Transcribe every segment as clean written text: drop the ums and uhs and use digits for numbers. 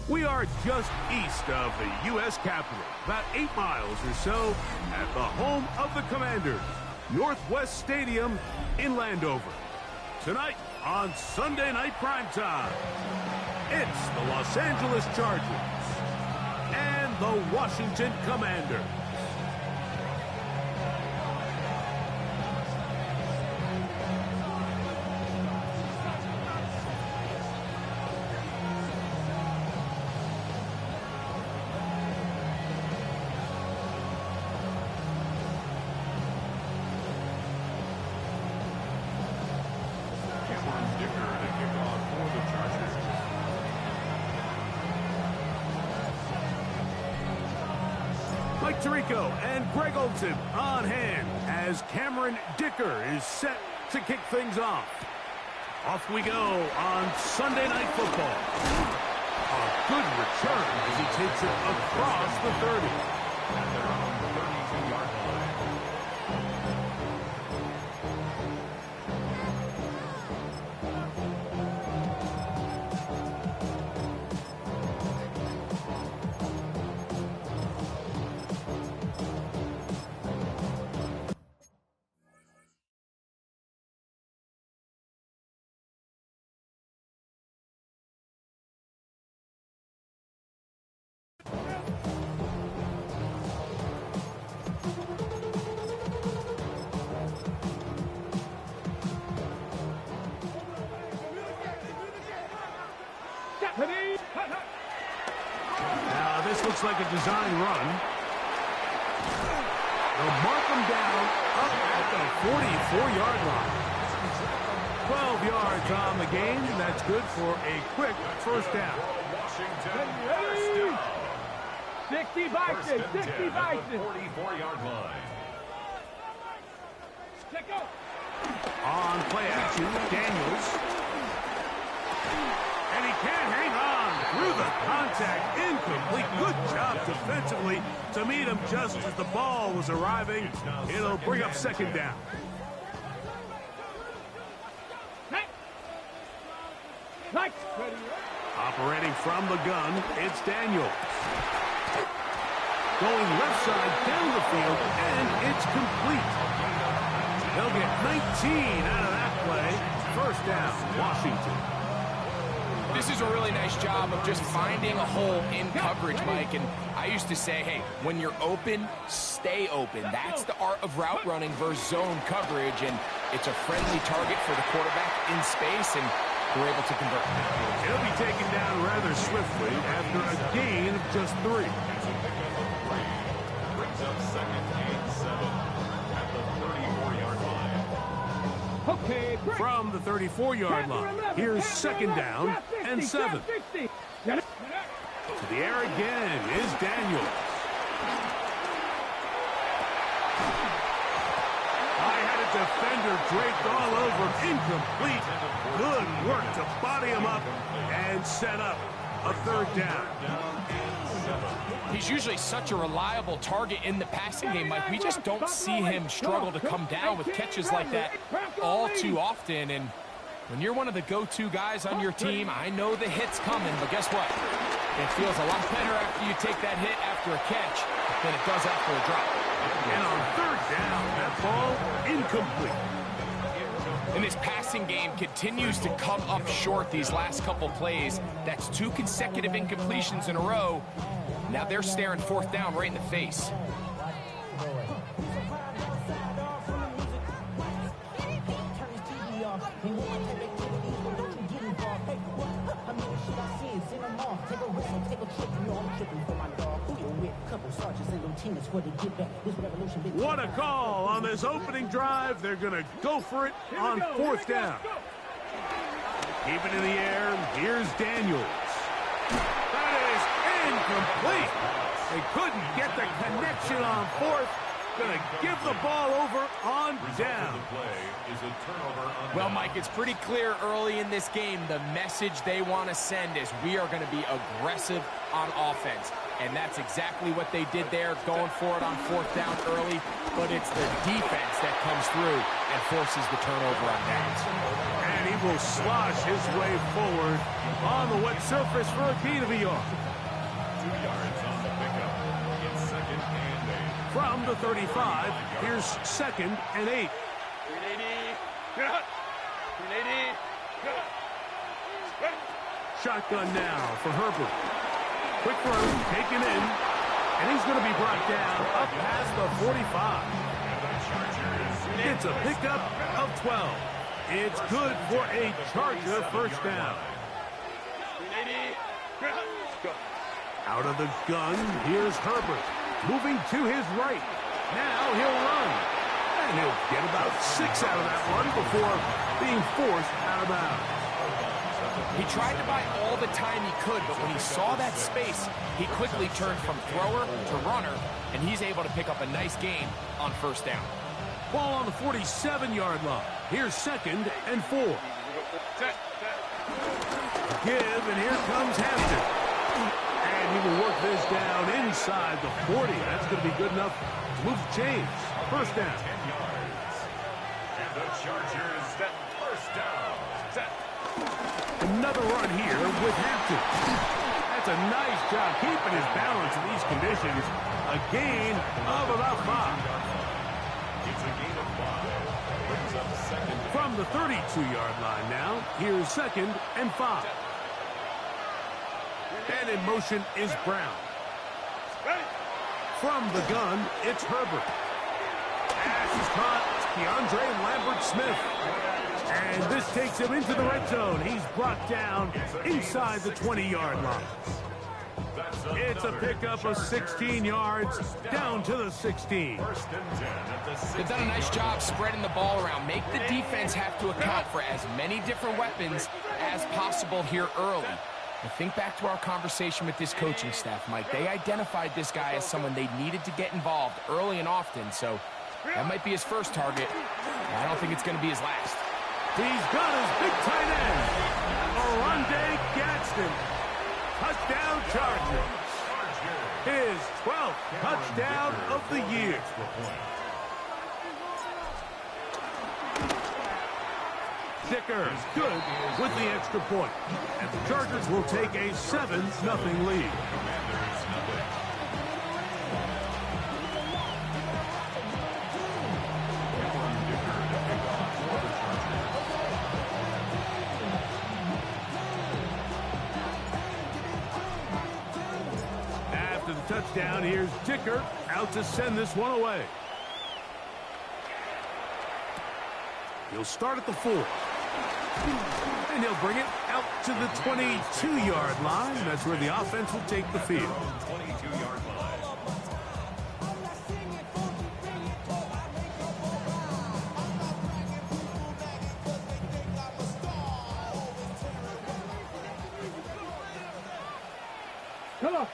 We are just east of the U.S. Capitol, about 8 miles or so, at the home of the Commanders, Northwest Stadium in Landover. Tonight on Sunday Night Primetime, it's the Los Angeles Chargers and the Washington Commanders. Mike Tirico and Greg Olson on hand as Cameron Dicker is set to kick things off. Off we go on Sunday Night Football. A good return as he takes it across the 30. And they're on the 32-yard line. Now this looks like a design run. They'll mark them down up at the 44-yard line. 12 yards on the game. That's good for a quick first down. 60 Bison, 60 Bison. 44-yard line. On play action, Daniels. And he can't hang on through the contact. Incomplete. Good job defensively to meet him just as the ball was arriving. It'll bring up second down. Operating from the gun, it's Daniels. Going left side down the field, and it's complete. They'll get 19 out of that play. First down, Washington. This is a really nice job of just finding a hole in coverage, Mike. And I used to say, hey, when you're open, stay open. That's the art of route running versus zone coverage. And it's a friendly target for the quarterback in space, and we're able to convert. He'll be taken down rather swiftly after a gain of just 3. Brings up second and 7 at the 34-yard line. Okay, from the 34-yard line. Here's second down and 7. To the air again is Daniels. I had a defender draped all over him. Incomplete. Good work to body him up and set up a third down. He's usually such a reliable target in the passing game, Mike. We just don't see him struggle to come down with catches like that all too often. And when you're one of the go-to guys on your team, I know the hit's coming, but guess what? It feels a lot better after you take that hit after a catch than it does after a drop. And on third down, that ball incomplete. And this passing game continues to come up short these last couple plays. That's 2 consecutive incompletions in a row. Now they're staring fourth down right in the face. What a call on this opening drive. They're going to go for it on fourth down. Keep it in the air. Here's Daniels. That is incomplete. They couldn't get the connection on fourth. Going to give the ball over on down. Well, Mike, it's pretty clear early in this game the message they want to send is we are going to be aggressive on offense. And that's exactly what they did there, going for it on 4th down early. But it's the defense that comes through and forces the turnover on downs. And he will slosh his way forward on the wet surface for a gain of a yard. 2 yards on the pickup. It's 2nd and 8. From the 35, here's 2nd and 8. 380. 380. Shotgun now for Herbert. Quick throw, taken in, and he's going to be brought down up past the 45. It's a pickup of 12. It's good for a Charger first down. Out of the gun, here's Herbert. Moving to his right. Now he'll run. And he'll get about 6 out of that one before being forced out of bounds. He tried to buy all the time he could, but when he saw that space, he quickly turned from thrower to runner, and he's able to pick up a nice gain on 1st down. Ball on the 47-yard line. Here's 2nd and 4. Give, and here comes Hampton. And he will work this down inside the 40. That's going to be good enough to move the chains. First down. 10 yards. And the Chargers that first down. Another run here with Hampton. That's a nice job keeping his balance in these conditions. A gain of about 5. It's a gain of 5. Brings up 2nd. From the 32-yard line now, here's 2nd and 5. And in motion is Brown. From the gun, it's Herbert. Pass is caught. DeAndre Lambert-Smith. And this takes him into the red zone. He's brought down inside the 20-yard line. It's a pickup of 16 yards down to the 16. They've done a nice job spreading the ball around. Make the defense have to account for as many different weapons as possible here early. But think back to our conversation with this coaching staff, Mike. They identified this guy as someone they needed to get involved early and often. So that might be his first target. I don't think it's going to be his last. He's got his big tight end, Oronde Gadsden. Touchdown Chargers. His 12th touchdown of the year. Dicker good with the extra point. And the Chargers will take a 7-0 lead. Touchdown. Here's Dicker out to send this one away. He'll start at the 4. And he'll bring it out to the 22-yard line. That's where the offense will take the field. 22-yard line.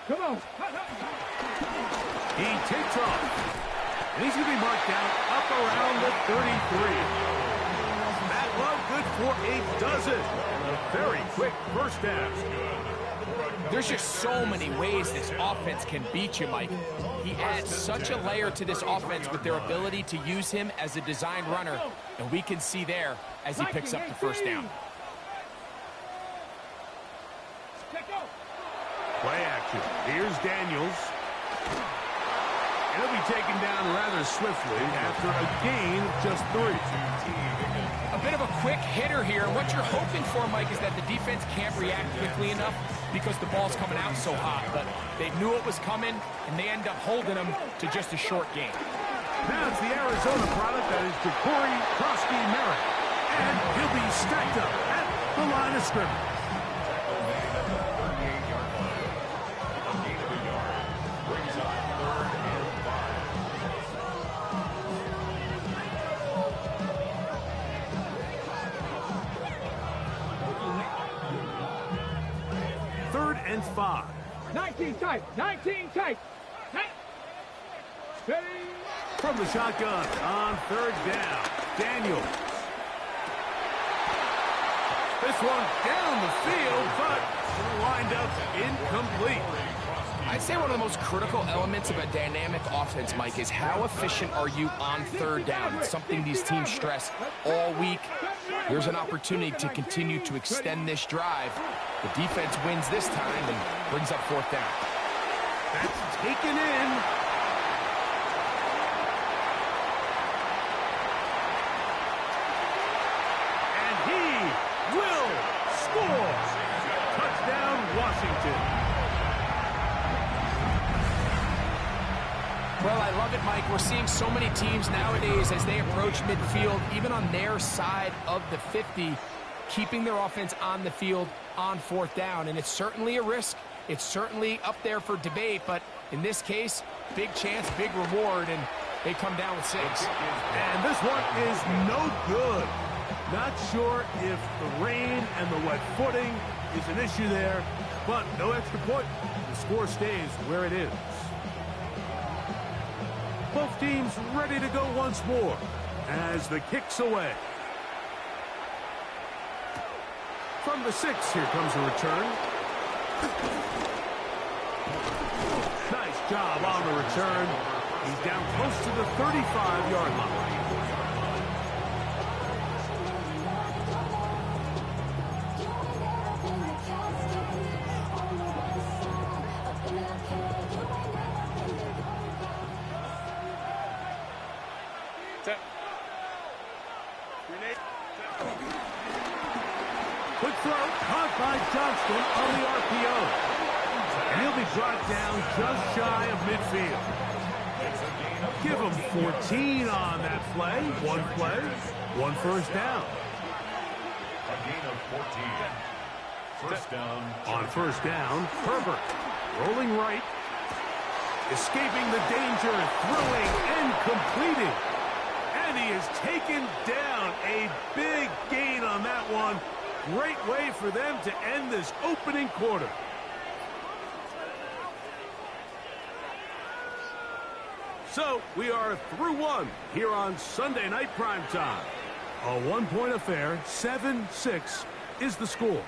Come on. He takes off. And he's going to be marked down up around the 33. That one good for a dozen. A very quick first down. There's just so many ways this offense can beat you, Mike. He adds such a layer to this offense with their ability to use him as a design runner. And we can see there as he picks up the first down. Play action. Here's Daniels. And he'll be taken down rather swiftly after a gain of just 3. A bit of a quick hitter here. And what you're hoping for, Mike, is that the defense can't react quickly enough because the ball's coming out so hot. But they knew it was coming, and they end up holding him to just a short gain. Now it's the Arizona product that is Ja'Cory Krosky-Merritt. And he'll be stacked up at the line of scrimmage. And 5. 19 tight. From the shotgun on 3rd down. Daniels. This one down the field, but it'll wind up incomplete. I'd say one of the most critical elements of a dynamic offense, Mike, is how efficient are you on third down. It's something these teams stress all week. Here's an opportunity to continue to extend this drive. The defense wins this time and brings up fourth down. That's taken in. And he will score. Touchdown, Washington. Well, I love it, Mike. We're seeing so many teams nowadays as they approach midfield, even on their side of the 50, keeping their offense on the field on fourth down. And it's certainly a risk. It's certainly up there for debate, but in this case, big chance, big reward, and they come down with 6. And this one is no good. Not sure if the rain and the wet footing is an issue there, but no extra point. The score stays where it is. Both teams ready to go once more as the kick's away. From the 6, here comes a return. Nice job on the return. He's down close to the 35-yard line. Quick throw, caught by Johnston on the RPO. And he'll be brought down just shy of midfield. Give him 14 on that play. One first down. A gain of 14. First down. On first down, Herbert rolling right. Escaping the danger, throwing and completing. And he is taken down. A big gain on that one. Great way for them to end this opening quarter. So we are through one here on Sunday Night Primetime. A one-point affair, 7-6 is the score.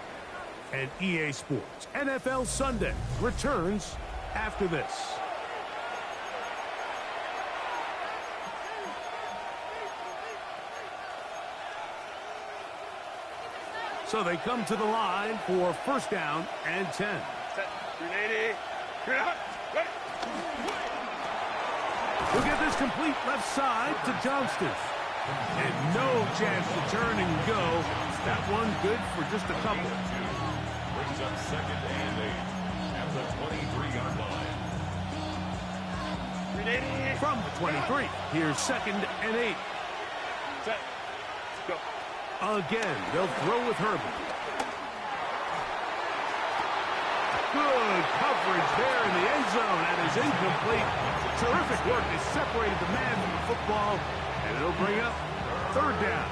And EA Sports NFL Sunday returns after this. So they come to the line for first down and 10. Set. 380. You're out. Ready. We'll get this complete left side to Johnston. And no chance to turn and go. That one good for just a couple. Brings up second and 8 at the 23-yard line. 380. From the 23, here's second and 8. Set. Go. Again, they'll throw with Herbert. Good coverage there in the end zone. That is incomplete. Terrific work. They separated the man from the football, and it'll bring up third down.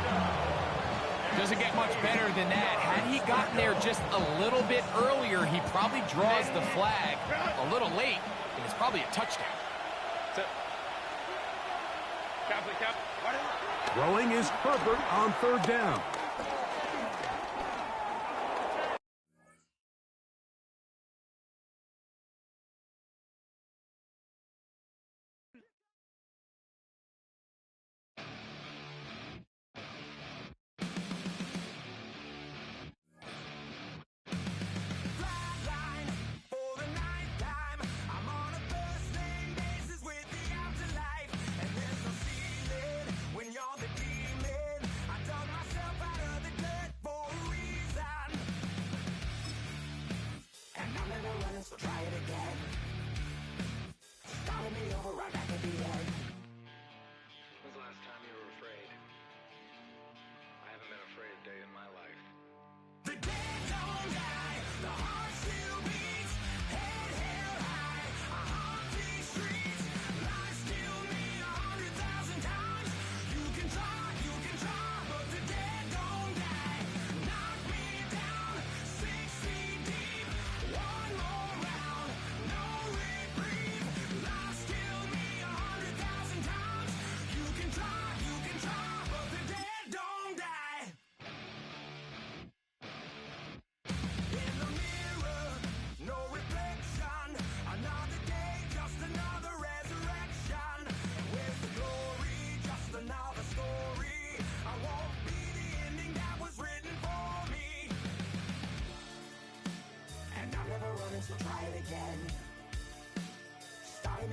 Doesn't get much better than that. Had he gotten there just a little bit earlier, he probably draws the flag a little late, and it's probably a touchdown. Set. Cap. Throwing is Herbert on third down.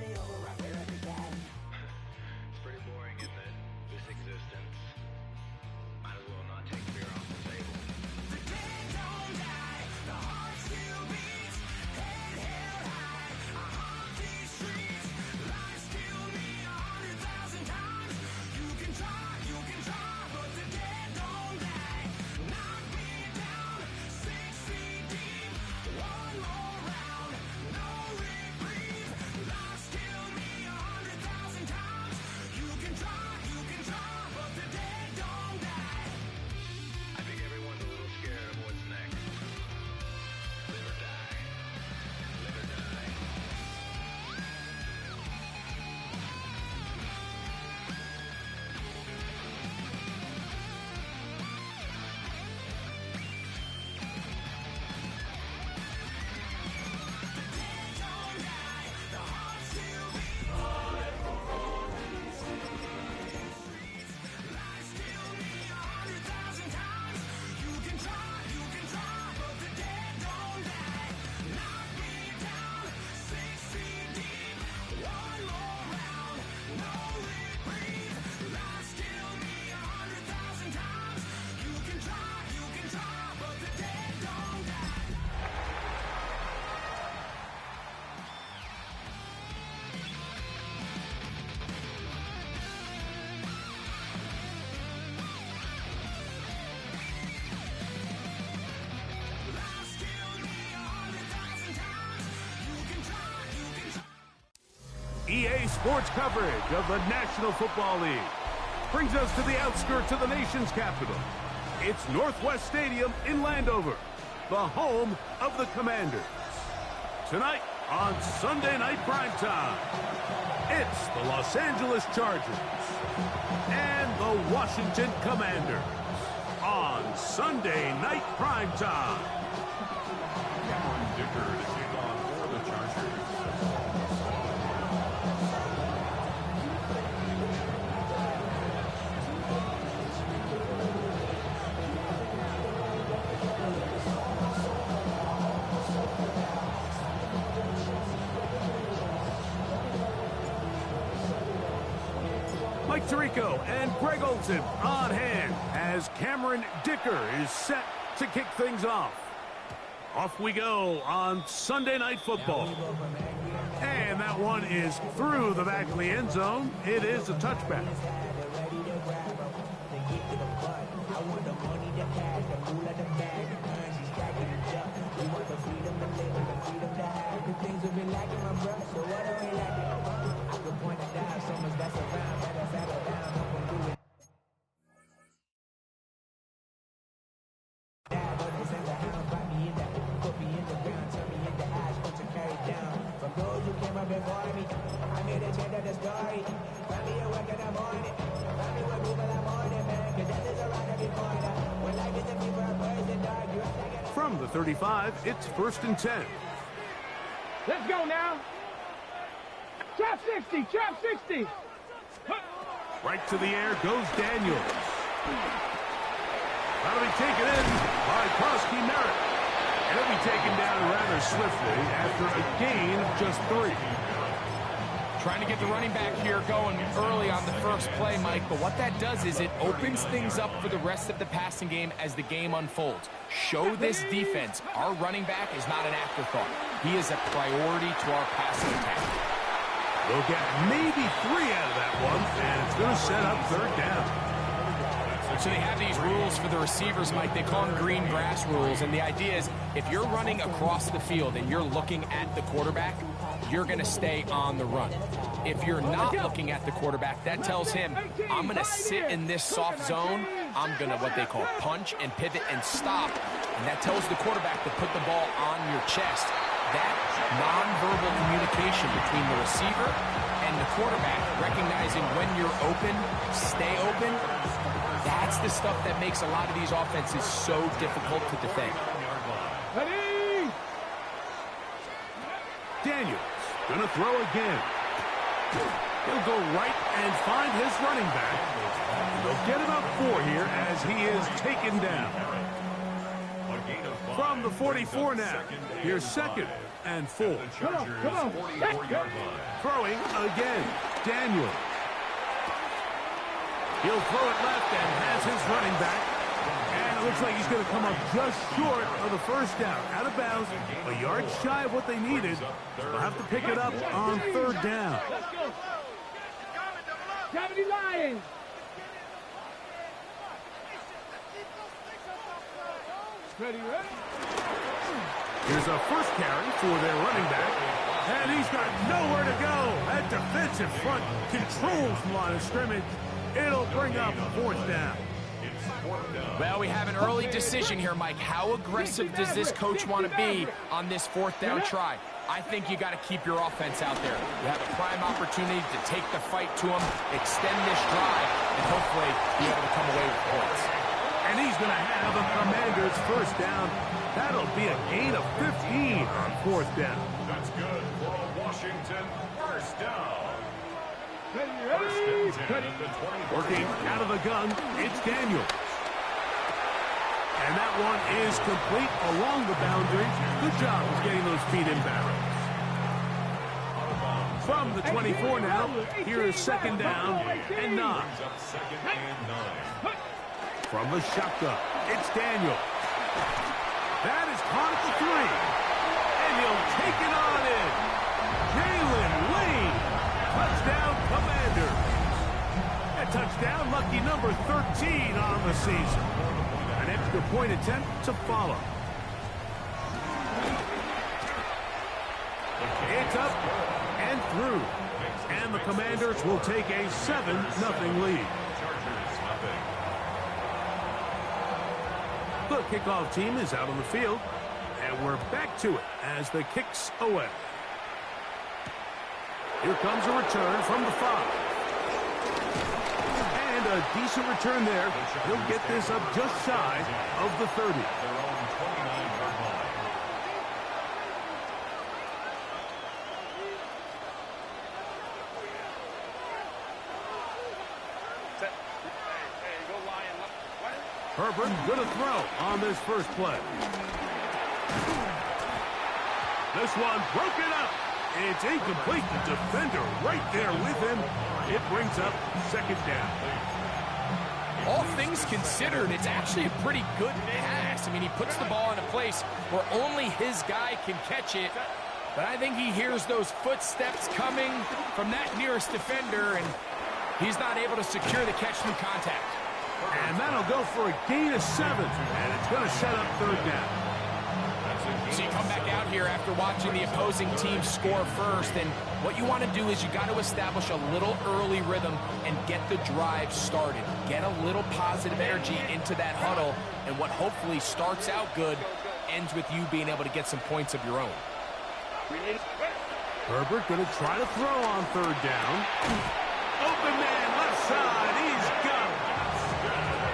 It's pretty boring, isn't it? This existence. Might as well not take fear off the table. The dead don't die, the heart still beats, head held high, I haunt these streets, lies kill me 100,000 times, you can try, but the dead don't die, knock me down, 6 feet deep, one more round, no reprieve, lies kill me 100,000 times, you can try, but the dead don't die. I think everyone's a little scared of what's next. Live or die. Live or die. EA Sports coverage of the National Football League brings us to the outskirts of the nation's capital. It's Northwest Stadium in Landover, the home of the Commanders. Tonight on Sunday Night Primetime, it's the Los Angeles Chargers and the Washington Commanders on Sunday Night Primetime. Cameron Dicker to take on for the Chargers. Mike Tirico and Greg Olson on hand as Cameron Dicker is set to kick things off. Off we go on Sunday Night Football. And that one is through the back of the end zone. It is a touchback. From the 35, it's 1st and 10. Let's go now. Trap 60, trap 60. Right to the air goes Daniels. That'll be taken in by Prosky Merritt. And he'll be taken down rather swiftly after a gain of just 3. Trying to get the running back here going early on the first play, Mike, but what that does is it opens things up for the rest of the passing game as the game unfolds. Show this defense our running back is not an afterthought. He is a priority to our passing attack. They'll get maybe 3 out of that one, and it's going to set up 3rd down. So they have these rules for the receivers, Mike. They call them green grass rules, and the idea is if you're running across the field and you're looking at the quarterback, you're going to stay on the run. If you're not looking at the quarterback, that tells him, I'm going to sit in this soft zone. I'm going to what they call punch and pivot and stop, and that tells the quarterback to put the ball on your chest. That nonverbal communication between the receiver and the quarterback, recognizing when you're open, stay open, that's the stuff that makes a lot of these offenses so difficult to defend. Ready? Daniels going to throw again. He'll go right and find his running back. They'll get about 4 here as he is taken down. From the 44 now, here's 2nd and 4. The Chargers' 44-yard line. Throwing again. Daniel. He'll throw it left and has his running back. And it looks like he's going to come up just short of the first down. Out of bounds, a yard shy of what they needed. They'll have to pick it up on 3rd down. Let's go. Gravity Lions. Ready, ready? Here's a first carry for their running back. And he's got nowhere to go. That defensive front controls the line of scrimmage. It'll bring up 4th down. Well, we have an early decision here, Mike. How aggressive does this coach want to be on this 4th down try? I think you got to keep your offense out there. You have a prime opportunity to take the fight to them, extend this drive, and hopefully be able to come away with points. And he's going to have the Commanders' first down. That'll be a gain of 15 on 4th down. That's good for a Washington first down. Ready, First ready? and 10 Ready. at the 20. Working out of the gun, it's Daniel. And that one is complete along the boundary. Good job of getting those feet in bounds. From the 24 now, here is 2nd down and 9. Brings up 2nd and 9. From the shotgun, it's Daniel. That is caught at the 3. And he'll take it on in. Jalen Lane. Touchdown, Commanders. A touchdown, lucky number 13 on the season. An extra point attempt to follow. It's up and through. And the Commanders will take a 7-0 lead. Chargers nothing. The kickoff team is out on the field, and we're back to it as the kick's away. Here comes a return from the 5. And a decent return there. He'll get this up just shy of the 30. Their own 29-yard line. Set. Hey, go Lion. What? Herbert going to throw on this first play. This one broken up. It's incomplete. The defender right there with him. It brings up 2nd down. All things considered, it's actually a pretty good pass. I mean, he puts the ball in a place where only his guy can catch it. But I think he hears those footsteps coming from that nearest defender, and he's not able to secure the catch through contact. And that'll go for a gain of 7. And it's going to set up 3rd down. So you come back out here after watching the opposing team score first, and what you want to do is you got to establish a little early rhythm and get the drive started. Get a little positive energy into that huddle, and what hopefully starts out good ends with you being able to get some points of your own. Herbert going to try to throw on 3rd down. Open man left side. He's got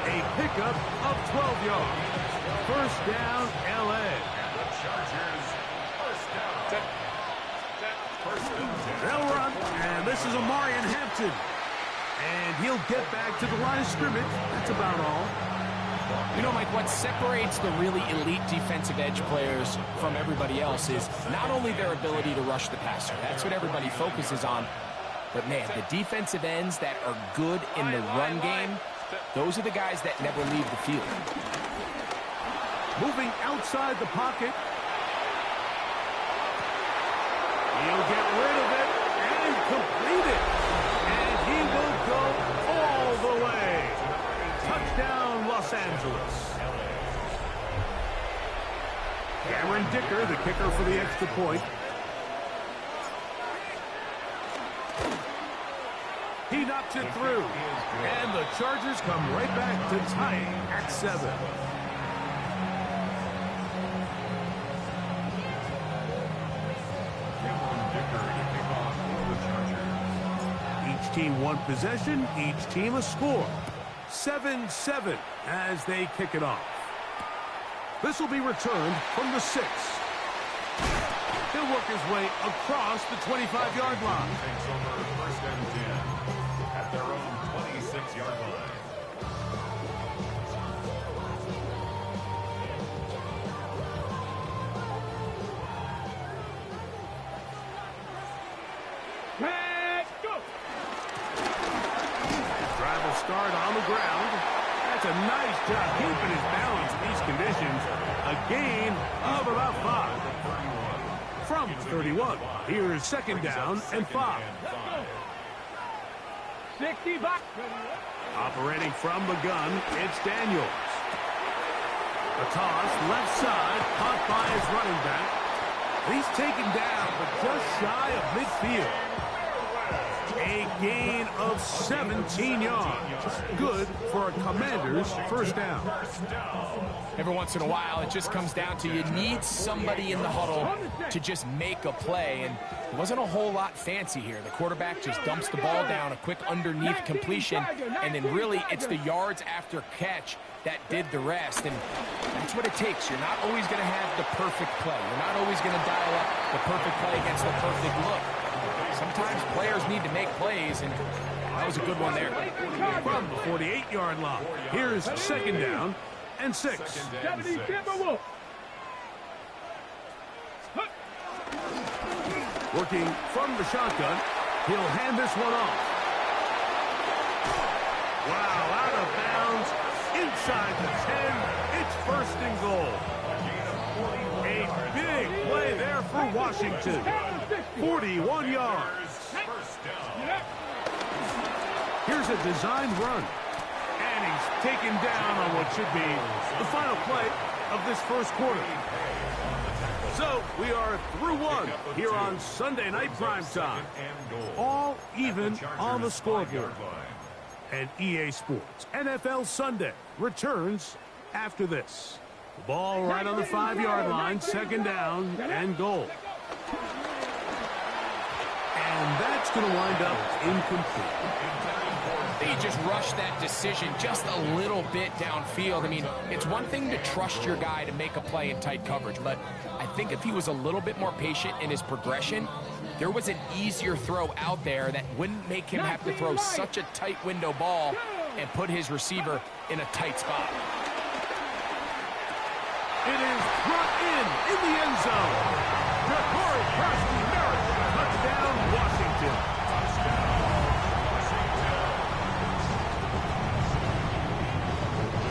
it. A pickup of 12 yards. First down, L.A. Chargers first down. First and 10. They'll run, and this is Amarian Hampton. And he'll get back to the line of scrimmage. That's about all. You know, Mike, what separates the really elite defensive edge players from everybody else is not only their ability to rush the passer. That's what everybody focuses on. But, man, the defensive ends that are good in the run game, those are the guys that never leave the field. Moving outside the pocket. He'll get rid of it and complete it. And he will go all the way. Touchdown, Los Angeles. Cameron Dicker, the kicker for the extra point. He knocks it through. And the Chargers come right back to tie it at 7. Each team one possession, each team a score. 7-7 as they kick it off. This will be returned from the 6. He'll work his way across the 25-yard line. Takes over first and 10 at their own 26-yard line. on the ground. That's a nice job keeping his balance in these conditions. A gain of about 5. From 31, here is second down and 5. 60 back. Operating from the gun, it's Daniels. A toss, left side, caught by his running back. He's taken down, but just shy of midfield. A gain of 17 yards. Good for a Commanders first down. Every once in a while, it just comes down to you need somebody in the huddle to just make a play, and it wasn't a whole lot fancy here. The quarterback just dumps the ball down, a quick underneath completion, and then really it's the yards after catch that did the rest, and that's what it takes. You're not always going to have the perfect play. You're not always going to dial up the perfect play against the perfect look. Sometimes players need to make plays, and that was a good one there. From the 48-yard line, here's second down and 6. 70 Timberwolves. Working from the shotgun, he'll hand this one off. Wow, out of bounds, inside the 10, it's first and goal. A big play there for Washington. 41 yards. Here's a designed run. And he's taken down on what should be the final play of this first quarter. So we are through one here on Sunday Night Primetime. All even on the scoreboard. And EA Sports NFL Sunday returns after this. The ball right on the 5-yard line, second down and goal. And that's going to wind up incomplete. They just rushed that decision just a little bit downfield. I mean, it's one thing to trust your guy to make a play in tight coverage, but I think if he was a little bit more patient in his progression, there was an easier throw out there that wouldn't make him have to throw such a tight window ball and put his receiver in a tight spot. It is brought in the end zone. Ja'Cory Merritt, touchdown Washington.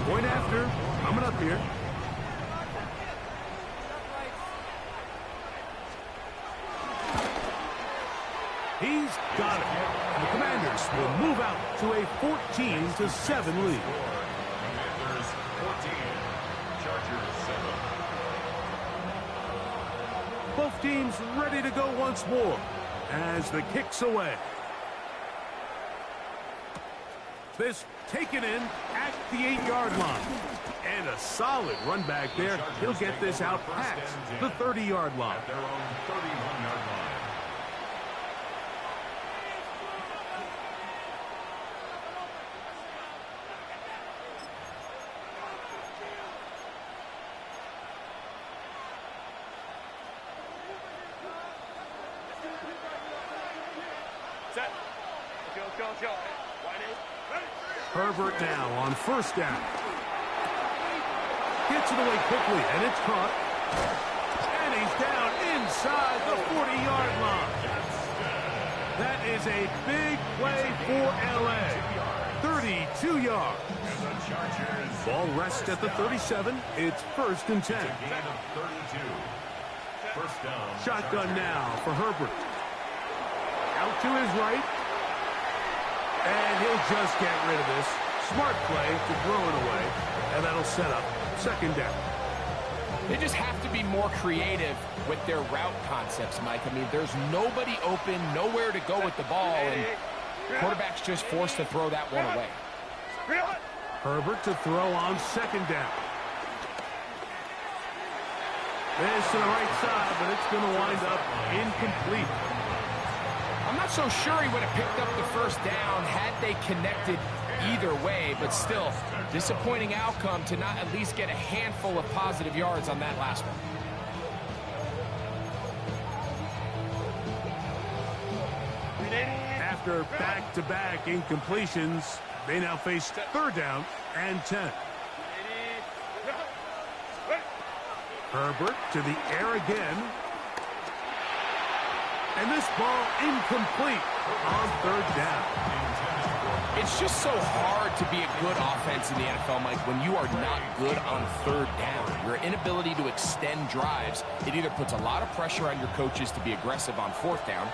Point after, coming up here. He's got it. And the Commanders will move out to a 14-7 lead. Commanders 14, Chargers 7. Both teams ready to go once more as the kick's away. This taken in at the 8-yard line. And a solid run back there. He'll get this out past the 30-yard line. At their own 31-yard line. Set. Let's go. Wide eight. Herbert now on first down. Gets it away quickly, and it's caught. And he's down inside the 40-yard line. That is a big play for L.A. 32 yards. Ball rests at the 37. It's first and 10. Gain of 32. First down. Shotgun now for Herbert. Out to his right. And he'll just get rid of this. Smart play to throw it away. And that'll set up second down. They just have to be more creative with their route concepts, Mike. I mean, there's nobody open, nowhere to go with the ball, and quarterback's just forced to throw that one away. Herbert to throw on second down. This to the right side, but it's going to wind up incomplete. I'm not so sure he would have picked up the first down had they connected either way, but still, disappointing outcome to not at least get a handful of positive yards on that last one. After back-to-back incompletions, they now face third down and 10. Herbert to the air again. And this ball incomplete. on third down. It's just so hard to be a good offense in the NFL, Mike, when you are not good on third down. Your inability to extend drives, it either puts a lot of pressure on your coaches to be aggressive on fourth down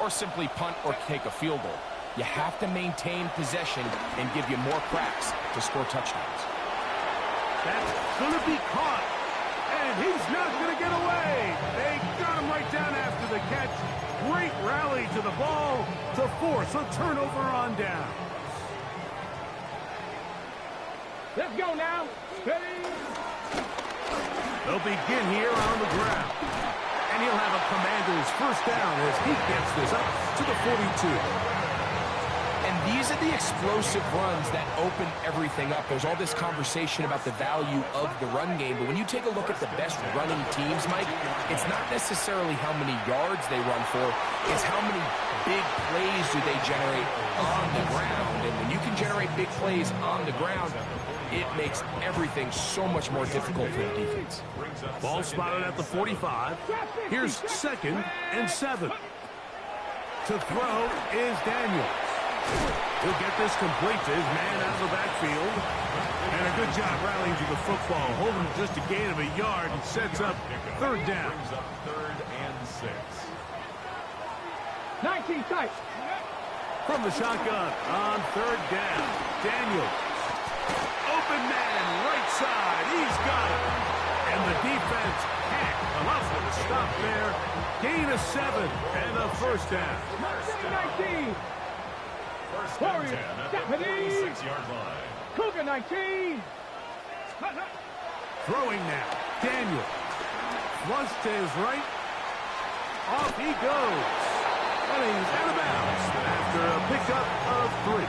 or simply punt or take a field goal. You have to maintain possession and give you more cracks to score touchdowns. That's going to be caught, and he's not going to get away. They got him right down after the catch. Great rally to the ball to force a turnover on down. Let's go now. Ready? They'll begin here on the ground. And he'll have a Commander's first down as he gets this up to the 42. And these are the explosive runs that open everything up. There's all this conversation about the value of the run game, but when you take a look at the best running teams, Mike, it's not necessarily how many yards they run for, it's how many big plays do they generate on the ground. And when you can generate big plays on the ground, it makes everything so much more difficult for the defense. Ball spotted at the 45. Here's 2nd and 7. To throw is Daniels. He'll get this complete to his man out of the backfield. And a good job rallying to the football. Holding just a gain of a yard and sets up third down. Brings up 3rd and 6. 19 tight. From the shotgun on third down. Daniels. Open man, right side. He's got it. And the defense can't come up with a stop there. Gain of 7 and a first down. 19. 1st and 10 at the 36-yard line. Cougar 19. Throwing now. Daniel. Flush to his right. Off he goes. And he's out of bounds after a pickup of 3.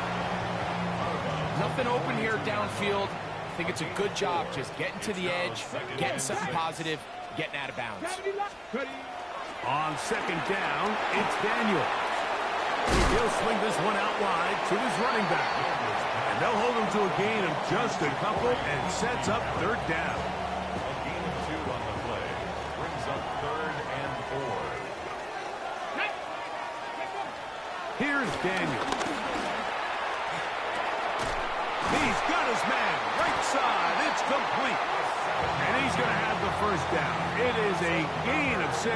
Nothing open here downfield. I think it's a good job just getting to the edge, getting something positive, getting out of bounds. On 2nd down, it's Daniel. He'll swing this one out wide to his running back. And they'll hold him to a gain of just a couple and sets up third down. A gain of 2 on the play. Brings up 3rd and 4. Here's Daniel. He's got his man, right side, it's complete. And he's going to have the first down. It is a gain of 6.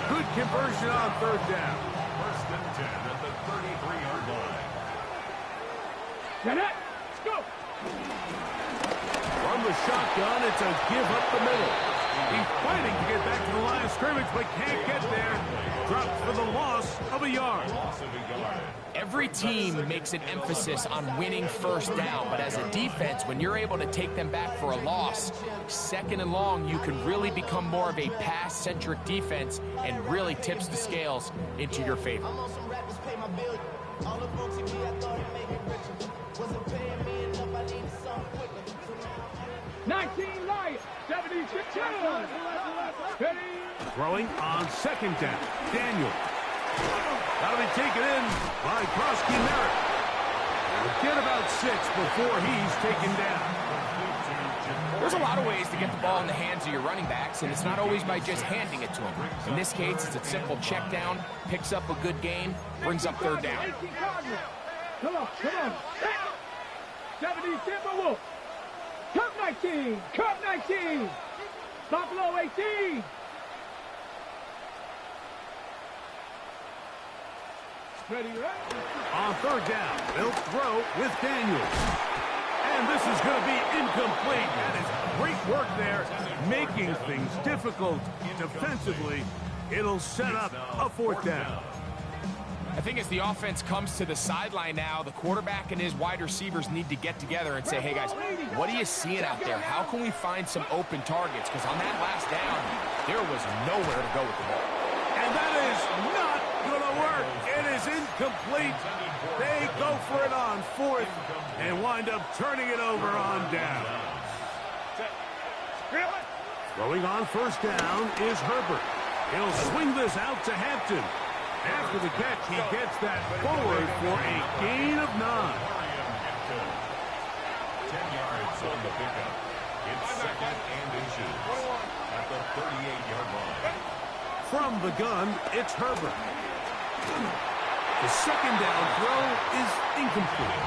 Good conversion on third down. 1st and 10 at the 33-yard line. Let's go. From the shotgun, it's a give up the middle. He's fighting to get back to the line of scrimmage, but can't get there. Dropped for the loss of a yard. Loss of a yard. Every team makes an emphasis on winning first down, but as a defense, when you're able to take them back for a loss, 2nd and long, you can really become more of a pass-centric defense and really tips the scales into your favor. 19 Lions. 76 Ready? Throwing on 2nd down. Daniel. That'll be taken in by Krosky Merritt. We'll get about 6 before he's taken down. There's a lot of ways to get the ball in the hands of your running backs, and it's not always by just handing it to them. In this case, it's a simple check down, picks up a good gain, brings up third down. 18 Cardinals. Come on. 70 Timberwolves. Cup 19. Cup 19. Buffalo 18. Ready, right? On third down, they'll throw with Daniels. And this is going to be incomplete. That is great work there, making things difficult defensively. It'll set up a 4th down. I think as the offense comes to the sideline now, the quarterback and his wide receivers need to get together and say, hey guys, what are you seeing out there? How can we find some open targets? Because on that last down, there was nowhere to go with the ball. And that is not going to work. It is incomplete. They go for it on 4th and wind up turning it over on down. Throwing on 1st down is Herbert. He'll swing this out to Hampton. After the catch, he gets that forward for a gain of 9. 10 yards on the pickup. It's 2nd and inches at the 38-yard line. From the gun, it's Herbert. The second down throw is incomplete.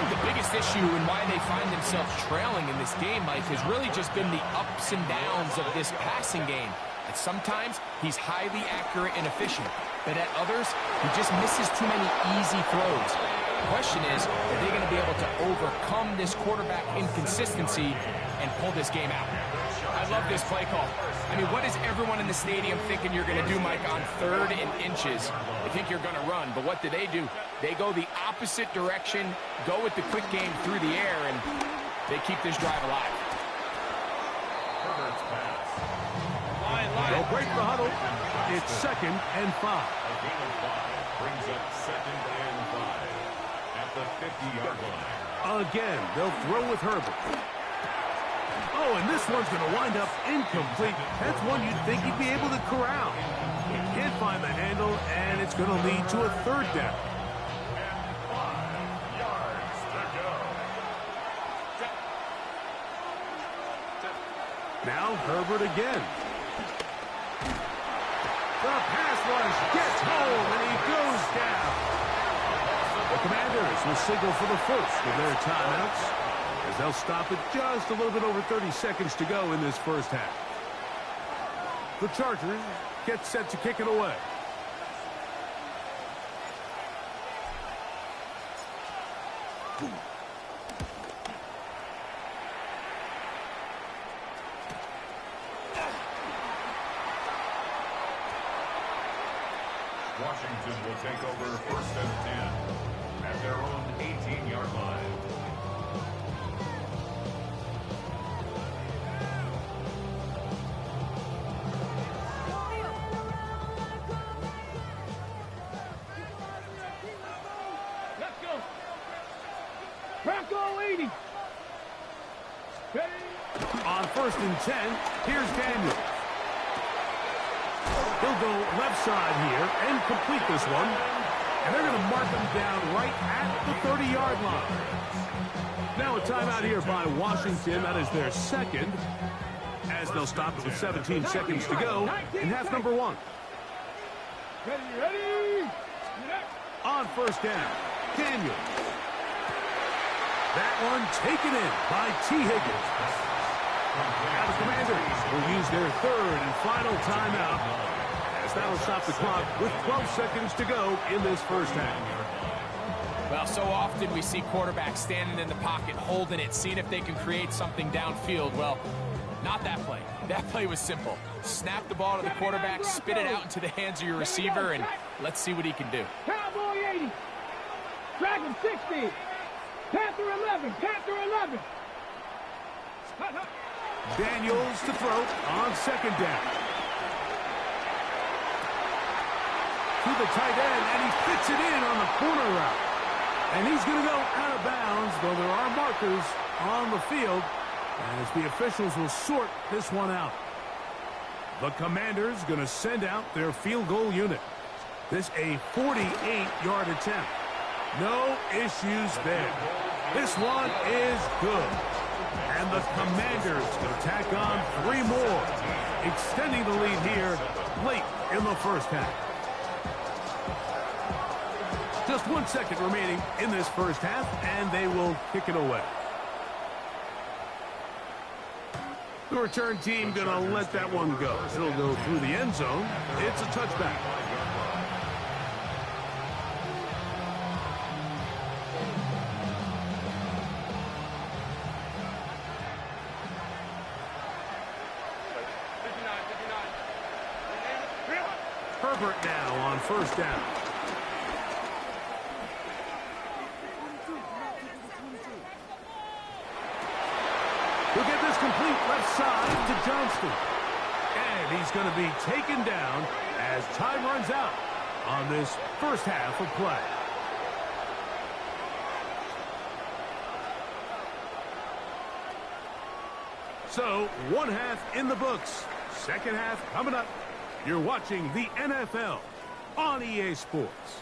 The biggest issue and why they find themselves trailing in this game, Mike, has really just been the ups and downs of this passing game. At sometimes, he's highly accurate and efficient, but at others, he just misses too many easy throws. The question is, are they going to be able to overcome this quarterback inconsistency and pull this game out? I love this play call. I mean, what is everyone in the stadium thinking you're going to do, Mike, on 3rd and inches? They think you're going to run, but what do? They go the opposite direction, go with the quick game through the air, and they keep this drive alive. Herbert's pass. They'll break the huddle. It's 2nd and 5. A gain of 5 brings up 2nd and 5 at the 50-yard line. Again, they'll throw with Herbert. Oh, and this one's going to wind up incomplete. That's one you'd think he'd be able to corral. He can't find the handle, and it's going to lead to a 3rd down. 5 yards to go. Now Herbert again. The pass rush gets home, and he goes down. The Commanders will signal for the first of their timeouts, as they'll stop it just a little bit over 30 seconds to go in this first half. The Chargers get set to kick it away. Washington will take over 1st and 10 at their own 18-yard line. Let's go. Bronco 80. Ready? On 1st and 10, here's Daniel. He'll go left side here and complete this one. And they're going to mark him down right at the 30-yard line. Now a timeout here by Washington. That is their 2nd, as they'll stop it with 17 seconds to go in half number 1. Ready? On 1st down, Daniel. That one taken in by T. Higgins. Now the Commanders will use their 3rd and final timeout, as that'll stop the clock with 12 seconds to go in this first half. Well, so often we see quarterbacks standing in the pocket, holding it, seeing if they can create something downfield. Well, not that play. That play was simple. Snap the ball to the quarterback, spit it out into the hands of your receiver, and let's see what he can do. Cowboy 80. Dragon 60. Panther 11. Panther 11. Daniels to throw on 2nd down. To the tight end, and he fits it in on the corner route. And he's going to go out of bounds, though there are markers on the field, as the officials will sort this one out. The Commanders going to send out their field goal unit. This a 48-yard attempt. No issues there. This one is good. And the Commanders going to tack on 3 more, extending the lead here late in the first half. Just 1 second remaining in this first half, and they will kick it away. The return team going to let that one go. It'll go through the end zone. It's a touchback. Herbert now on 1st down. He'll get this complete left side to Johnston. And he's going to be taken down as time runs out on this first half of play. So, 1 half in the books. Second half coming up. You're watching the NFL on EA Sports.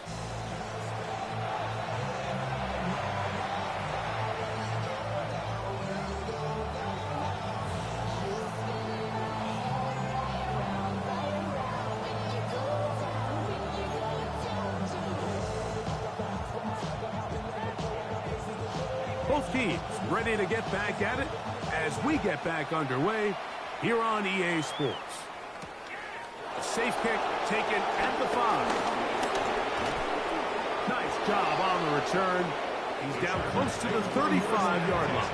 Both teams ready to get back at it as we get back underway here on EA Sports. A safe kick taken at the 5. Nice job on the return. He's down close to the 35-yard line.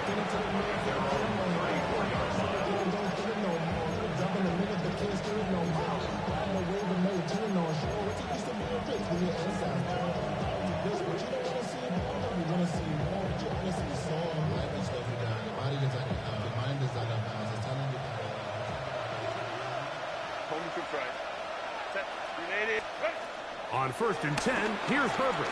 On 1st and 10, here's Herbert.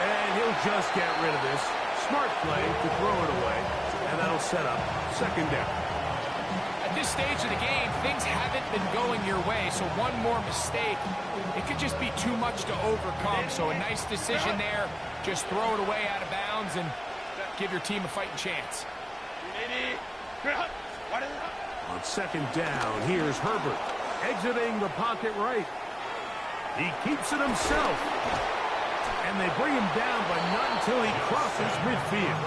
And he'll just get rid of this. Smart play to throw it away, and that'll set up 2nd down. At this stage of the game, things haven't been going your way, so one more mistake, it could just be too much to overcome. So a nice decision there. Just throw it away out of bounds and give your team a fighting chance. On 2nd down, here's Herbert. Exiting the pocket right. He keeps it himself. And they bring him down, but not until he crosses midfield.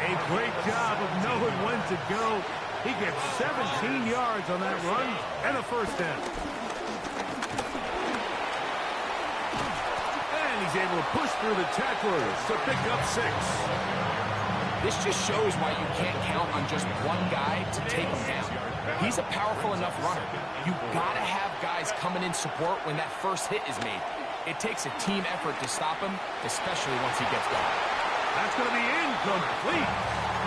A great job of knowing when to go. He gets 17 yards on that run and a 1st down. And he's able to push through the tacklers to pick up 6. This just shows why you can't count on just one guy to take him down. He's a powerful enough runner. You've got to have guys coming in support when that first hit is made. It takes a team effort to stop him, especially once he gets going. That's going to be incomplete.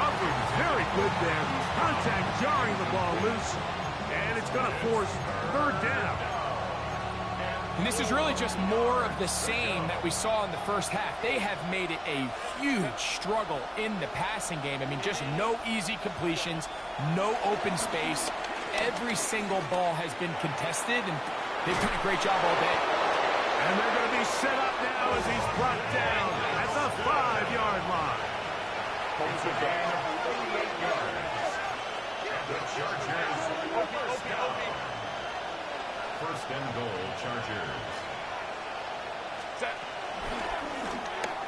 Coverage very good there. Contact jarring the ball loose. And it's going to force 3rd down. And this is really just more of the same that we saw in the first half. They have made it a huge struggle in the passing game. I mean, just no easy completions, no open space. Every single ball has been contested, and they've done a great job all day. And they're going to be set up now as he's brought down at the 5-yard line. It's a gain of 38 yards. The Chargers first down. 1st and goal, Chargers.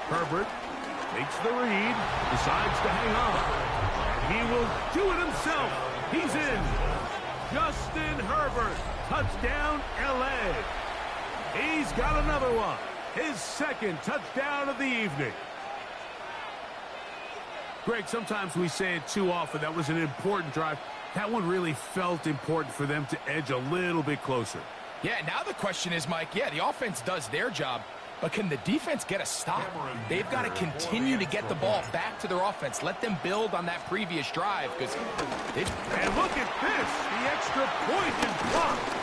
Herbert makes the read, decides to hang on. He will do it himself. He's in. Justin Herbert, touchdown, L.A. He's got another one. His 2nd touchdown of the evening. Greg, sometimes we say it too often. That was an important drive. That one really felt important for them to edge a little bit closer. Yeah, now the question is, Mike, yeah, the offense does their job, but can the defense get a stop? They've got to continue to get the ball back to their offense. Let them build on that previous drive, because they... And look at this. The extra point is blocked.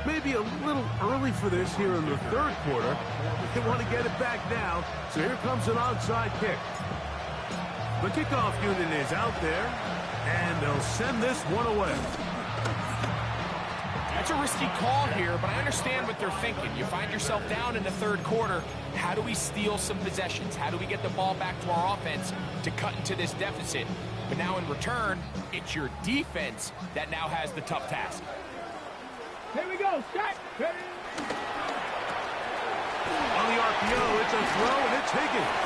Maybe a little early for this here in the 3rd quarter. They want to get it back now, so here comes an onside kick. The kickoff unit is out there, and they'll send this one away. That's a risky call here, but I understand what they're thinking. You find yourself down in the 3rd quarter. How do we steal some possessions? How do we get the ball back to our offense to cut into this deficit? But now in return, it's your defense that now has the tough task. Here we go, start. On the RPO, it's a throw, and it's Higgins.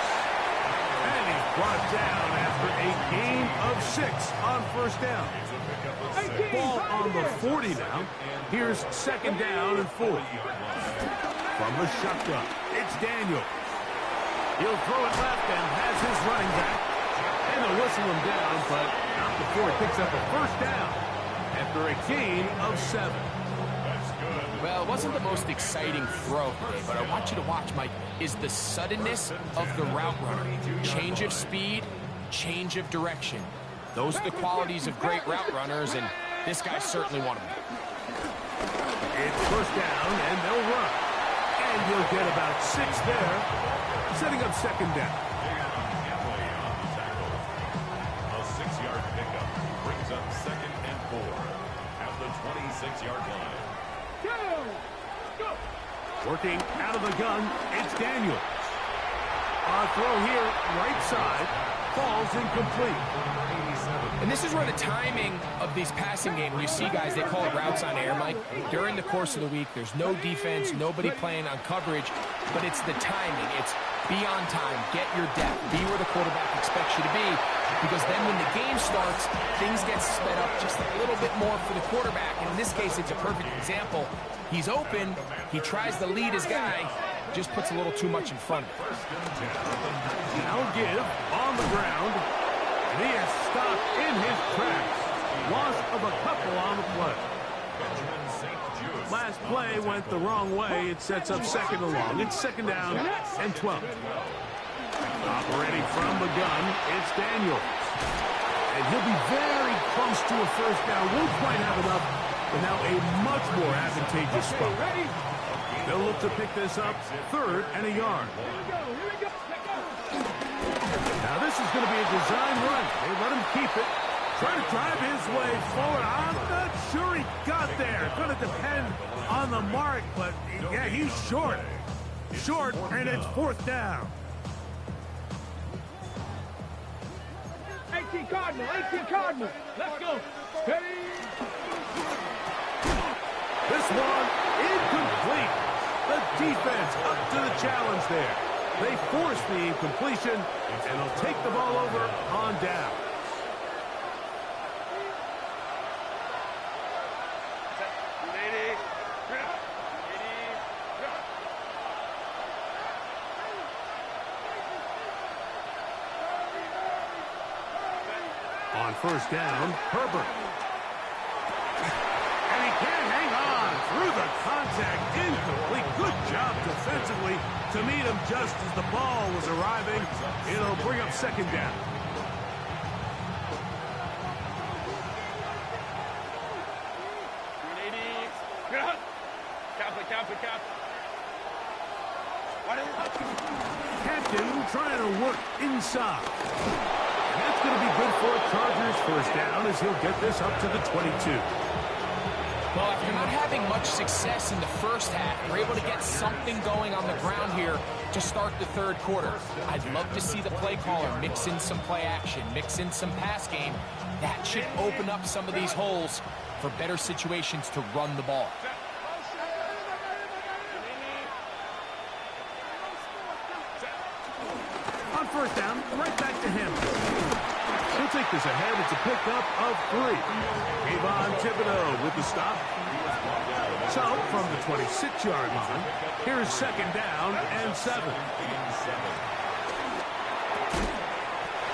And he's brought down after a gain of 6 on 1st down. Ball on the 40 now. Here's 2nd down and 4. From the shotgun, it's Daniel. He'll throw it left and has his running back. And they'll whistle him down, but not before he picks up a 1st down after a gain of 7. Well, it wasn't the most exciting throw today, but I want you to watch, Mike, is the suddenness of the route runner. Change of speed, change of direction. Those are the qualities of great route runners, and this guy's certainly one of them. It's 1st down, and they'll run. And he'll get about 6 there, setting up 2nd down. A 6-yard pickup brings up 2nd and 4 at the 26-yard line. Working out of the gun, it's Daniels. A throw here, right side. falls incomplete. And this is where the timing of these passing games, when you see guys, they call it routes on air, Mike. During the course of the week, there's no defense, nobody playing on coverage, but it's the timing. It's be on time, get your depth, be where the quarterback expects you to be, because then when the game starts, things get sped up just a little bit more for the quarterback. And in this case, it's a perfect example. He's open, he tries to lead his guy, just puts a little too much in front of him. Now give on the ground. And he is stopped in his tracks. Loss of a couple on the play. Last play went the wrong way. It sets up second and long. It's second down and 12. Operating from the gun, it's Daniels. And he'll be very close to a first down. Won't quite have enough, but now a much more advantageous spot. They'll look to pick this up, third and a yard. Now this is going to be a design run. They let him keep it. Trying to drive his way forward. I'm not sure he got there. Going to depend on the mark, but yeah, he's short. Short, and it's fourth down. 18 Cardinal, 18 Cardinal. Let's go. Steady. This one incomplete. The defense up to the challenge there. They force the incompletion, and they'll take the ball over on down. On first down, Herbert. And he can't hang on through the contact. Incomplete. Good job defensively to meet him just as the ball was arriving. It'll bring up second down. Captain trying to work inside. That's going to be good for a Chargers first down as he'll get this up to the 22. Well, after not having much success in the first half, we're able to get something going on the ground here to start the third quarter. I'd love to see the play caller mix in some play action, mix in some pass game. That should open up some of these holes for better situations to run the ball. On first down, right back to him. He'll take this ahead. It's a pickup of 3. Kayvon Thibodeaux with the stop. So, from the 26-yard line, here's second down and 7.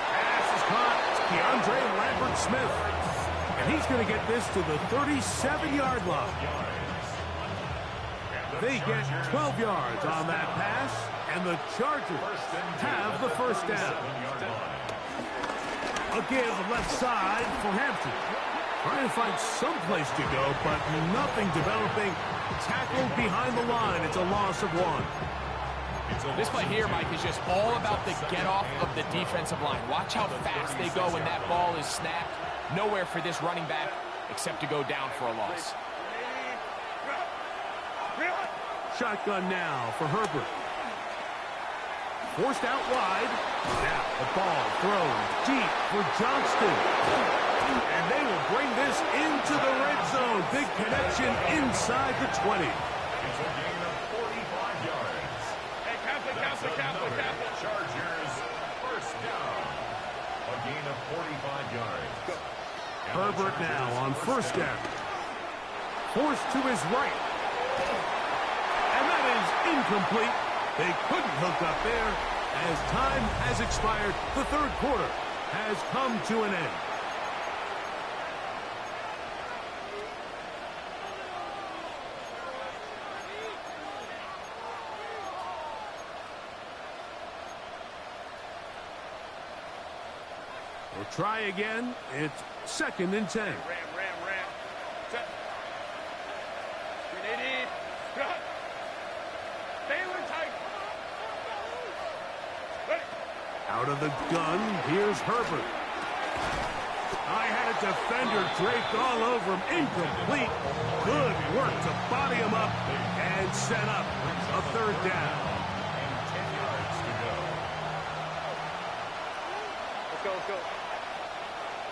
Pass is caught. It's Keandre Lambert-Smith. And he's going to get this to the 37-yard line. They get 12 yards on that pass, and the Chargers have the first down. A give left side for Hampton. Trying to find some place to go, but nothing developing. Tackled behind the line. It's a loss of 1. This play here, Mike, is just all about the get-off of the defensive line. Watch how fast they go when that ball is snapped. Nowhere for this running back except to go down for a loss. Shotgun now for Herbert. Forced out wide. Now the ball thrown deep for Johnston. And they will bring this into the red zone. Big connection inside the 20. It's a gain of 45 yards. Hey, Catholic. Chargers first down. A gain of 45 yards. Herbert now on first down. Forced to his right. And that is incomplete. They couldn't hook up there as time has expired. The third quarter has come to an end. We'll try again. It's second and 10. Ram. Set. 380. Taylor tight. Ready. Out of the gun, here's Herbert. I had a defender draped all over him. Incomplete. Good work to body him up and set up a third down. And 10 yards to go. Let's go.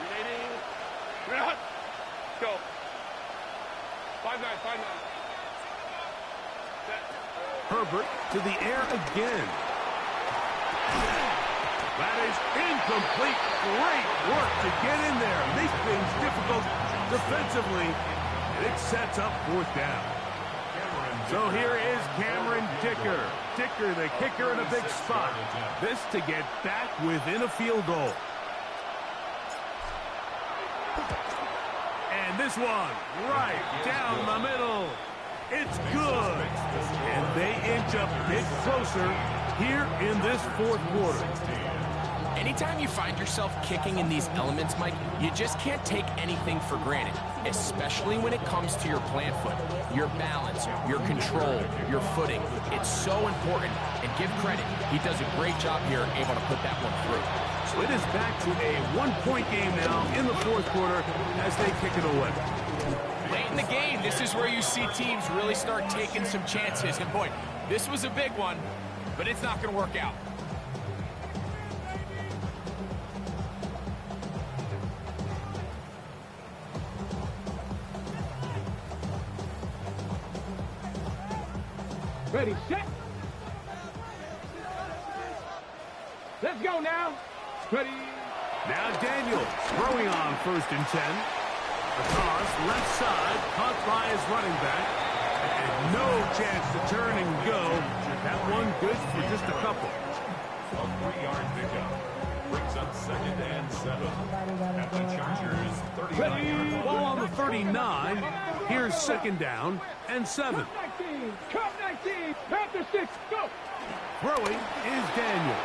Remaining. Let's go. 5-9, 5-9. Set. Herbert to the air again. That is incomplete. Great work to get in there. Make things difficult defensively. And it sets up 4th down. So here is Cameron Dicker. Dicker, the kicker, in a big spot. This to get back within a field goal. And this one, right down the middle. It's good. And they inch a bit closer here in this 4th quarter. Anytime you find yourself kicking in these elements, Mike, you just can't take anything for granted, especially when it comes to your plant foot, your balance, your control, your footing. It's so important, and give credit. He does a great job here, able to put that one through. So it is back to a 1-point game now in the 4th quarter as they kick it away. Late in the game, this is where you see teams really start taking some chances. And boy, this was a big one, but it's not going to work out. Ready, set. Let's go now. Ready. Now Daniels throwing on 1st and 10. The toss, left side, caught by his running back. And no chance to turn and go. That one good for just a couple. A 3-yard pickup. Brings up 2nd and 7. At the Chargers, 39-yard line. Ball on the 39. Here's 2nd down and 7. Cut 19. Cut 19. Panther 6. Go. Throwing is Daniels.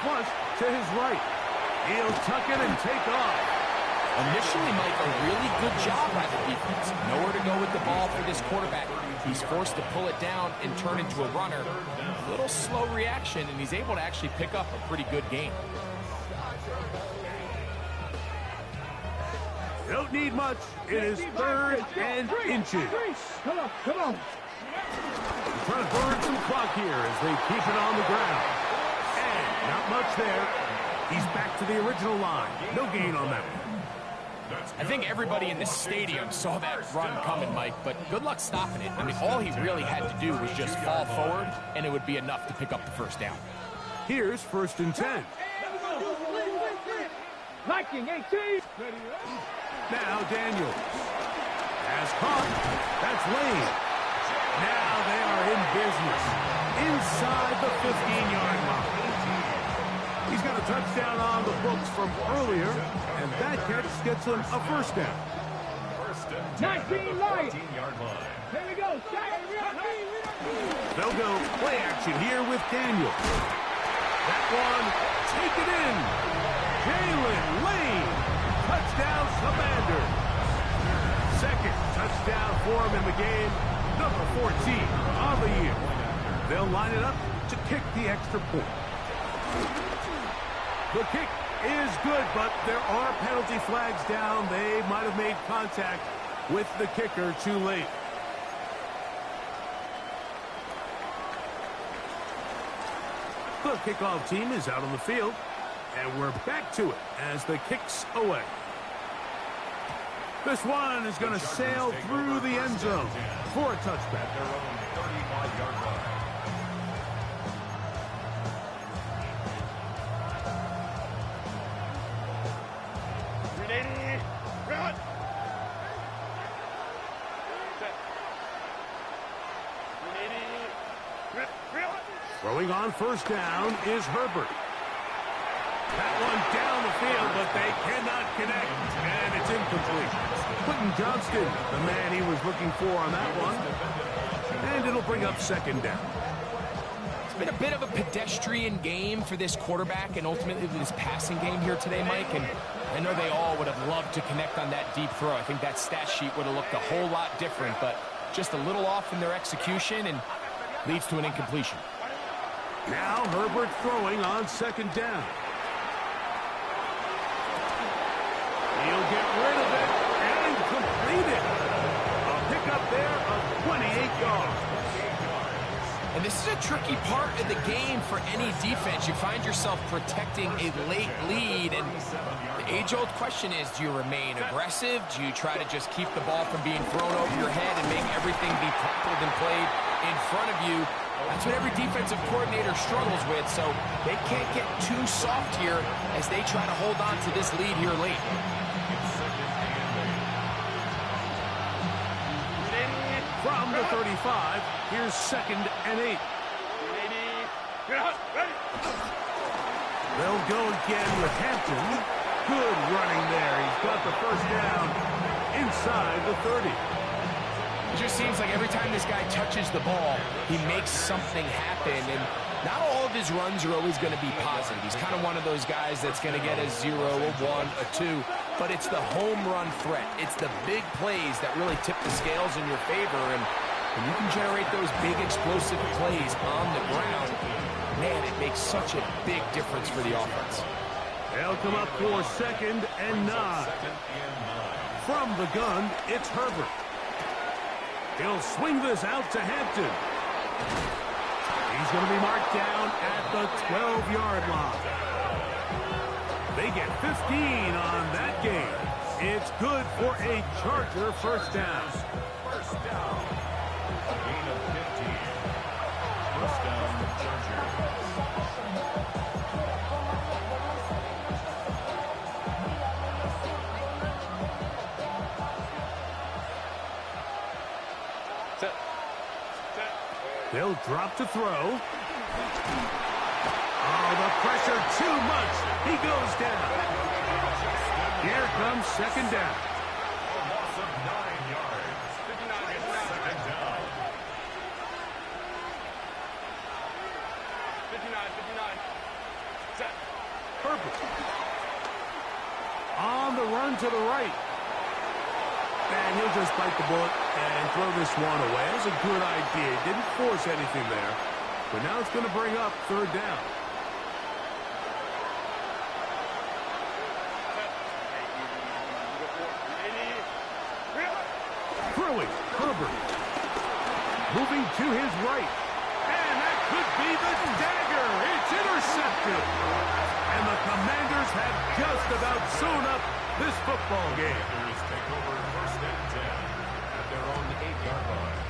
Plus to his right. He'll tuck it and take off. Initially, Mike, a really good job by the defense. Nowhere to go with the ball for this quarterback. He's forced to pull it down and turn into a runner. A little slow reaction, and he's able to actually pick up a pretty good game. Don't need much. It is 3rd and inches. Come on, come on. Trying to burn some clock here as they keep it on the ground. And not much there. He's back to the original line. No gain on that one. I think everybody in the stadium saw that run coming, Mike, but good luck stopping it. I mean, all he really had to do was just fall forward, and it would be enough to pick up the 1st down. Here's 1st and 10. Viking 18. Now Daniels has caught. That's Lane. Now they are in business inside the 15-yard line. He's got a touchdown on the books from earlier, and that catch gets him a 1st down. 19 light. 15-yard line. Here we go. They'll go play action here with Daniels. That one, take it in. Jalen Lane, touchdown Commanders. 2nd touchdown for him in the game, number 14 on the year. They'll line it up to kick the extra point. The kick is good, but there are penalty flags down. They might have made contact with the kicker too late. The kickoff team is out on the field, and we're back to it as the kick's away. This one is going to sail through the end zone for a touchback. Their own 35-yard line. Ready. Run. Set. Ready. Run. Throwing on 1st down is Herbert. That one down the field, but they cannot connect, and it's incomplete. Quentin Johnston, the man he was looking for on that one, and it'll bring up 2nd down. It's been a bit of a pedestrian game for this quarterback and ultimately this passing game here today, Mike, and I know they all would have loved to connect on that deep throw. I think that stat sheet would have looked a whole lot different, but just a little off in their execution and leads to an incompletion. Now Herbert throwing on 2nd down. He'll get rid of it and complete it. A pickup there of 28 yards. And this is a tricky part of the game for any defense. You find yourself protecting a late lead, and the age-old question is, do you remain aggressive? Do you try to just keep the ball from being thrown over your head and make everything be tackled and played in front of you? That's what every defensive coordinator struggles with, so they can't get too soft here as they try to hold on to this lead here late. From the 35, here's 2nd and 8. They'll go again with Hampton. Good running there. He's got the first down inside the 30. It just seems like every time this guy touches the ball, he makes something happen, and not all of his runs are always going to be positive. He's kind of one of those guys that's going to get a 0, a 1, a 2, but it's the home run threat. It's the big plays that really tip the scales in your favor, and when you can generate those big explosive plays on the ground, man, it makes such a big difference for the offense. They'll come up for 2nd and 9. From the gun, it's Herbert. He'll swing this out to Hampton. He's going to be marked down at the 12-yard line. They get 15 on that game. It's good for a Charger first down. First down. A gain of 15. First down, Chargers. They'll drop to throw. Oh, the pressure too much. He goes down. Here comes 2nd down. A loss of 9 yards. 2nd down. 59. Set. Herbert. On the run to the right. And he'll just bite the bullet and throw this one away. It was a good idea. Didn't force anything there. But now it's going to bring up 3rd down. Throwing, Herbert. Moving to his right. And that could be the dagger. It's intercepted. And the Commanders have just about sewn up this football game. Commanders take over 1st and 10 at their own 8-yard line.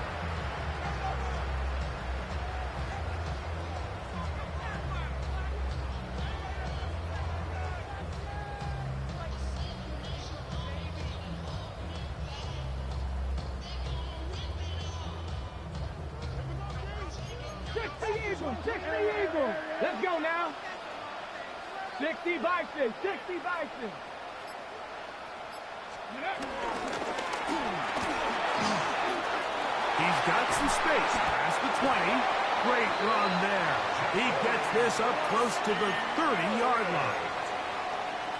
Let's go now. 60 Bison. 60 Bison. He's got some space past the 20. Great run there. He gets this up close to the 30-yard line.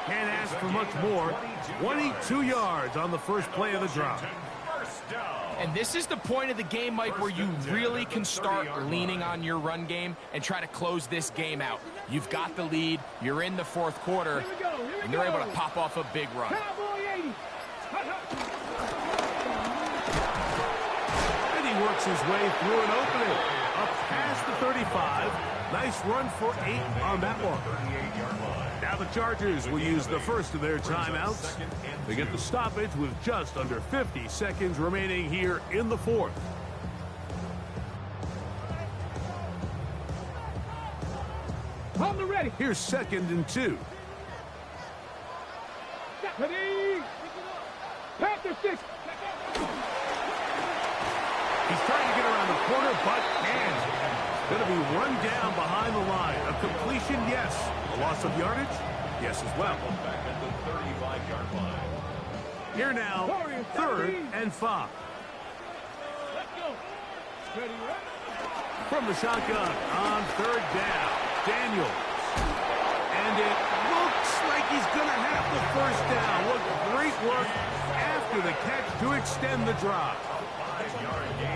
Can't ask for much more. 22 yards on the first play of the drive. First down. And this is the point of the game, Mike, where you really can start leaning on your run game and try to close this game out. You've got the lead, you're in the 4th quarter, and they're able to pop off a big run. Cowboy 80. And he works his way through an opening. Up past the 35. Nice run for 8 on that one. 38-yard line. Now the Chargers will use the first of their timeouts. They get the stoppage with just under 50 seconds remaining here in the 4th. On the ready. Here's 2nd and 2. Ready. Panther 6. He's trying to get around the corner, but can't. Going to be run down behind the line. A completion, yes. A loss of yardage, yes as well. Back at the 35-yard line. Here now, 3rd and 5. Let's go. Ready, right? From the shotgun on 3rd down, Daniels. And it looks like he's going to have the first down. What great work after the catch to extend the drive.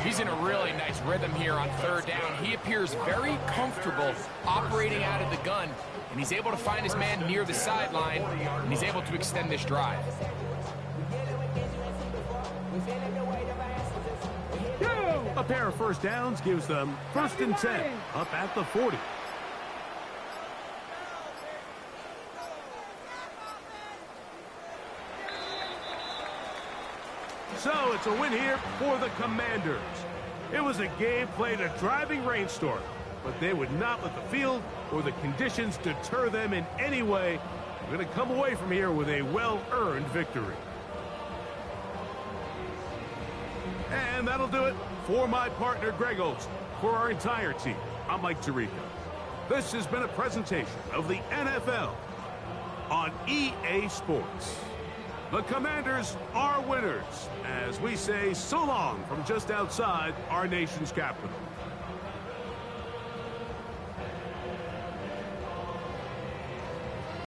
He's in a really nice rhythm here on 3rd down. He appears very comfortable operating out of the gun, and he's able to find his man near the sideline, and he's able to extend this drive. Go. A pair of first downs gives them 1st and 10 up at the 40. So it's a win here for the Commanders. It was a game played in a driving rainstorm, but they would not let the field or the conditions deter them in any way. We're going to come away from here with a well-earned victory. And that'll do it for my partner, Greg Olson. For our entire team, I'm Mike Tirico. This has been a presentation of the NFL on EA Sports. The Commanders are winners as we say so long from just outside our nation's capital.